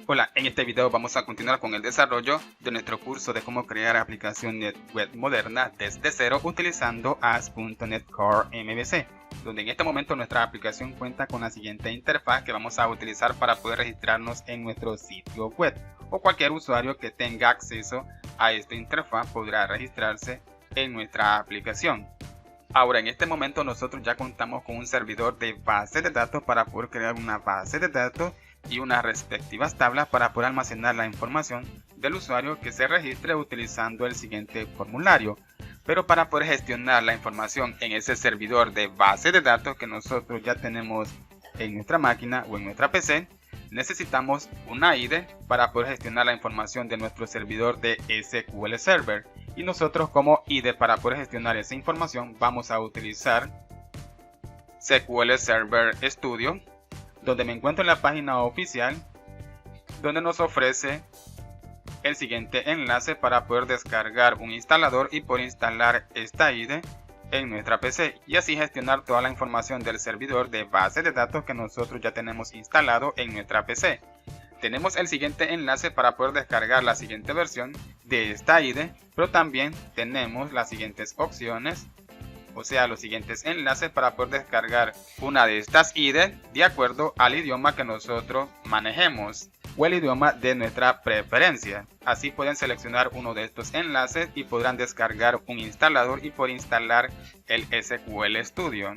Hola, en este video vamos a continuar con el desarrollo de nuestro curso de cómo crear aplicaciones web moderna desde cero utilizando ASP.NET Core MVC, donde en este momento nuestra aplicación cuenta con la siguiente interfaz que vamos a utilizar para poder registrarnos en nuestro sitio web, o cualquier usuario que tenga acceso a esta interfaz podrá registrarse en nuestra aplicación. Ahora, en este momento nosotros ya contamos con un servidor de base de datos para poder crear una base de datos y unas respectivas tablas para poder almacenar la información del usuario que se registre utilizando el siguiente formulario. Pero para poder gestionar la información en ese servidor de base de datos que nosotros ya tenemos en nuestra máquina o en nuestra PC, necesitamos una IDE para poder gestionar la información de nuestro servidor de SQL Server. Y nosotros como IDE para poder gestionar esa información vamos a utilizar SQL Server Studio, donde me encuentro en la página oficial, donde nos ofrece el siguiente enlace para poder descargar un instalador y poder instalar esta IDE en nuestra PC y así gestionar toda la información del servidor de base de datos que nosotros ya tenemos instalado en nuestra PC. Tenemos el siguiente enlace para poder descargar la siguiente versión de esta IDE, pero también tenemos las siguientes opciones, o sea, los siguientes enlaces para poder descargar una de estas IDE de acuerdo al idioma que nosotros manejemos o el idioma de nuestra preferencia. Así pueden seleccionar uno de estos enlaces y podrán descargar un instalador y poder instalar el SQL Studio.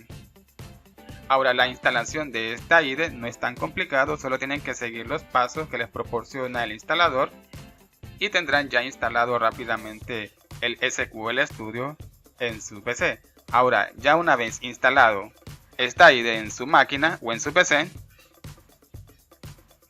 Ahora, la instalación de esta IDE no es tan complicado, solo tienen que seguir los pasos que les proporciona el instalador y tendrán ya instalado rápidamente el SQL Studio en su PC. Ahora, ya una vez instalado esta IDE en su máquina o en su PC,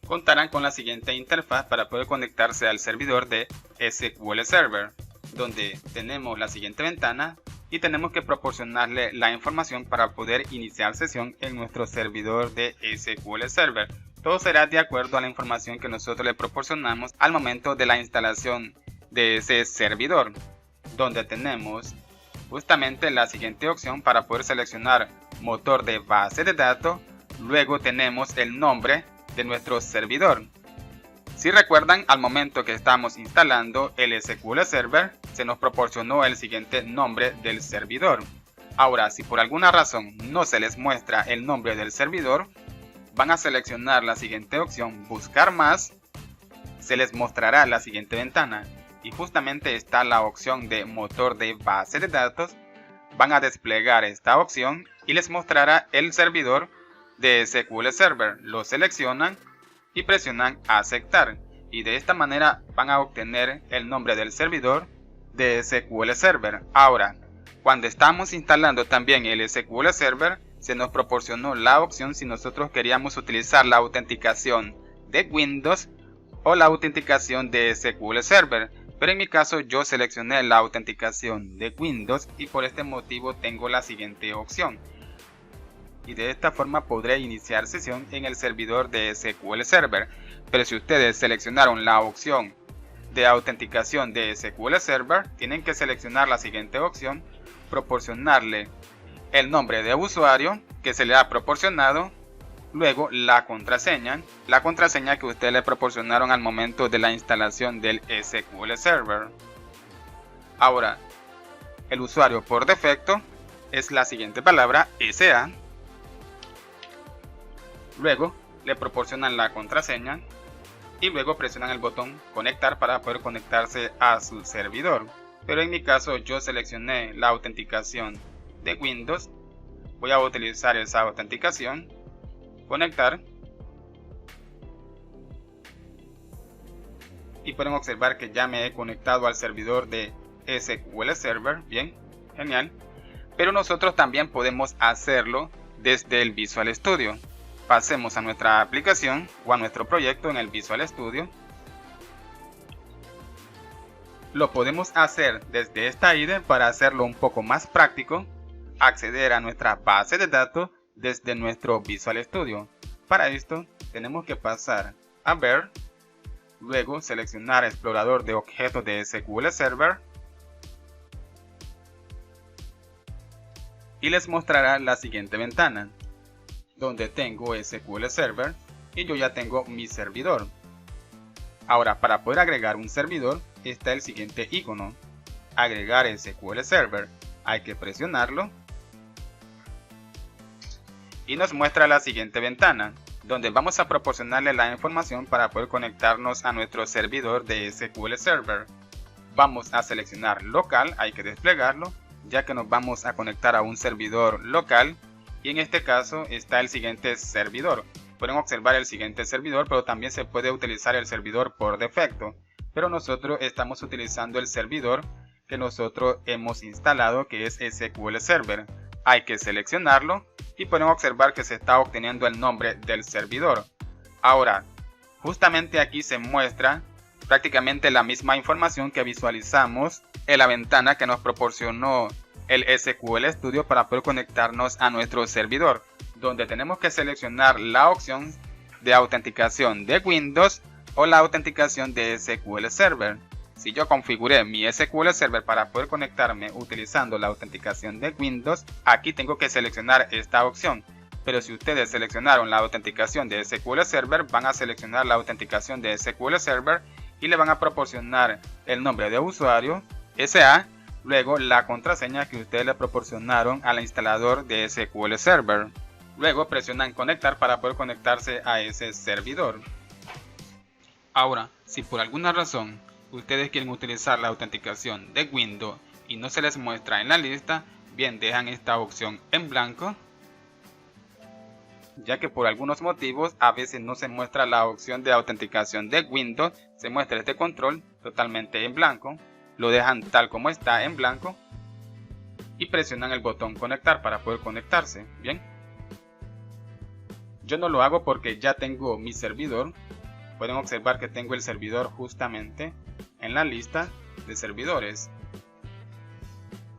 contarán con la siguiente interfaz para poder conectarse al servidor de SQL Server, donde tenemos la siguiente ventana y tenemos que proporcionarle la información para poder iniciar sesión en nuestro servidor de SQL Server. Todo será de acuerdo a la información que nosotros le proporcionamos al momento de la instalación de ese servidor, donde tenemos justamente la siguiente opción para poder seleccionar motor de base de datos. Luego tenemos el nombre de nuestro servidor. Si recuerdan, al momento que estamos instalando el SQL Server, se nos proporcionó el siguiente nombre del servidor. Ahora, si por alguna razón no se les muestra el nombre del servidor, van a seleccionar la siguiente opción, buscar más, se les mostrará la siguiente ventana y justamente está la opción de motor de base de datos. Van a desplegar esta opción y les mostrará el servidor de SQL Server. Lo seleccionan y presionan aceptar y de esta manera van a obtener el nombre del servidor de SQL Server. Ahora, cuando estamos instalando también el SQL Server, se nos proporcionó la opción si nosotros queríamos utilizar la autenticación de Windows o la autenticación de SQL Server, pero en mi caso yo seleccioné la autenticación de Windows y por este motivo tengo la siguiente opción. Y de esta forma podré iniciar sesión en el servidor de SQL Server. Pero si ustedes seleccionaron la opción de autenticación de SQL Server, tienen que seleccionar la siguiente opción, proporcionarle el nombre de usuario que se le ha proporcionado, luego la contraseña que ustedes le proporcionaron al momento de la instalación del SQL Server. Ahora, el usuario por defecto es la siguiente palabra, SA. Luego le proporcionan la contraseña y luego presionan el botón conectar para poder conectarse a su servidor. Pero en mi caso yo seleccioné la autenticación de Windows. Voy a utilizar esa autenticación, conectar y pueden observar que ya me he conectado al servidor de SQL Server. Bien, genial. Pero nosotros también podemos hacerlo desde el Visual Studio. Pasemos a nuestra aplicación o a nuestro proyecto en el Visual Studio. Lo podemos hacer desde esta IDE. Para hacerlo un poco más práctico, acceder a nuestra base de datos desde nuestro Visual Studio. Para esto tenemos que pasar a ver, luego seleccionar explorador de objetos de SQL Server y les mostrará la siguiente ventana, donde tengo SQL Server y yo ya tengo mi servidor. Ahora, para poder agregar un servidor, está el siguiente icono, agregar SQL Server. Hay que presionarlo y nos muestra la siguiente ventana, donde vamos a proporcionarle la información para poder conectarnos a nuestro servidor de SQL Server. Vamos a seleccionar local, hay que desplegarlo, ya que nos vamos a conectar a un servidor local, y en este caso está el siguiente servidor. Pueden observar el siguiente servidor, pero también se puede utilizar el servidor por defecto, pero nosotros estamos utilizando el servidor que nosotros hemos instalado, que es SQL Server. Hay que seleccionarlo y pueden observar que se está obteniendo el nombre del servidor. Ahora, justamente aquí se muestra prácticamente la misma información que visualizamos en la ventana que nos proporcionó el SQL Studio para poder conectarnos a nuestro servidor, donde tenemos que seleccionar la opción de autenticación de Windows o la autenticación de SQL Server. Si yo configuré mi SQL Server para poder conectarme utilizando la autenticación de Windows, aquí tengo que seleccionar esta opción. Pero si ustedes seleccionaron la autenticación de SQL Server, van a seleccionar la autenticación de SQL Server y le van a proporcionar el nombre de usuario, SA, luego la contraseña que ustedes le proporcionaron al instalador de SQL Server. Luego presionan conectar para poder conectarse a ese servidor. Ahora, si por alguna razón ustedes quieren utilizar la autenticación de Windows y no se les muestra en la lista, bien, dejan esta opción en blanco, ya que por algunos motivos a veces no se muestra la opción de autenticación de Windows, se muestra este control totalmente en blanco, lo dejan tal como está en blanco y presionan el botón conectar para poder conectarse. Bien, yo no lo hago porque ya tengo mi servidor. Pueden observar que tengo el servidor justamente en la lista de servidores.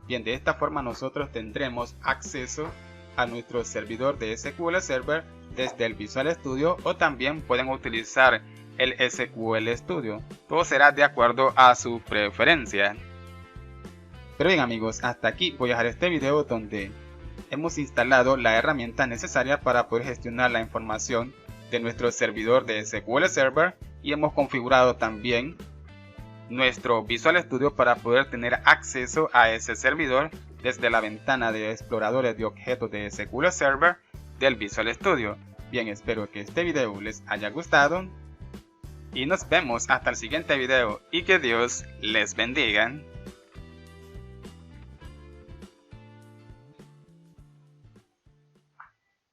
Bien, de esta forma nosotros tendremos acceso a nuestro servidor de SQL Server desde el Visual Studio, o también pueden utilizar el SQL Studio. Todo será de acuerdo a su preferencia. Pero bien amigos, hasta aquí voy a dejar este video donde hemos instalado la herramienta necesaria para poder gestionar la información de nuestro servidor de SQL Server, y hemos configurado también nuestro Visual Studio para poder tener acceso a ese servidor desde la ventana de exploradores de objetos de SQL Server del Visual Studio. Bien, espero que este video les haya gustado y nos vemos hasta el siguiente video y que Dios les bendiga.